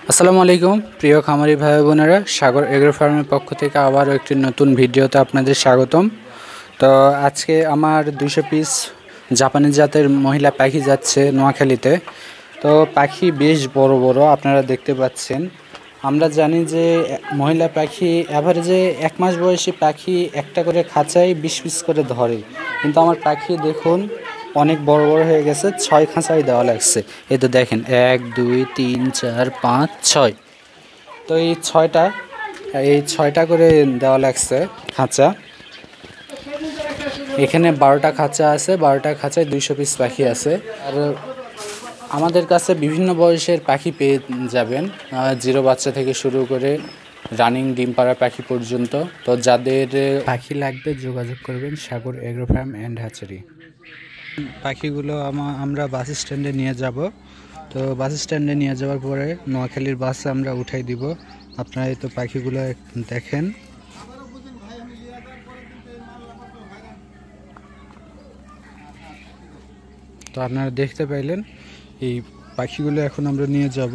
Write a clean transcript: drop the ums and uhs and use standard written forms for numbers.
আসসালামু আলাইকুম প্রিয় খামারি ভাই বোনেরা, সাগর এগ্রো ফার্মের পক্ষ থেকে আবারও একটি নতুন ভিডিওতে আপনাদের স্বাগতম। তো আজকে আমার 200 পিস জাপানি জাতের মহিলা পাখি যাচ্ছে নোয়াখালীতে। তো পাখি বেশ বড় বড় আপনারা দেখতে পাচ্ছেন। আমরা জানি যে মহিলা পাখি অ্যাভারেজে 1 মাস বয়সী পাখি একটা করে খাঁচায় 20 পিস করে ধরে, কিন্তু আমার পাখি দেখুন অনেক বড় বড় হয়ে গেছে। 6 খাঁচায় দেওয়া লাগছে। এই তো দেখেন 1 2 3 4 5 6। তো এই ছয়টা করে দেওয়া লাগছে খাঁচা। এখানে 12টা খাঁচা আছে, 12টা খাঁচায় 200 পিস পাখি আছে। আর আমাদের কাছে বিভিন্ন বয়সের পাখি পেয়ে যাবেন, জিরো বাচ্চা থেকে শুরু করে রানিং ডিম পাড়া পাখি পর্যন্ত। তো যাদের পাখি লাগবে যোগাযোগ করবেন সাগর এগ্রো ফার্ম অ্যান্ড হ্যাচারি। পাখিগুলো আমরা বাস স্ট্যান্ডে নিয়ে যাব। তো বাস স্ট্যান্ডে নিয়ে যাওয়ার পরে নোয়াখালীর বাসে আমরা উঠাই দিব। আপনারা এই তো পাখিগুলো দেখেন। তো আপনারা দেখতে পাইলেন এই পাখিগুলো এখন আমরা নিয়ে যাব।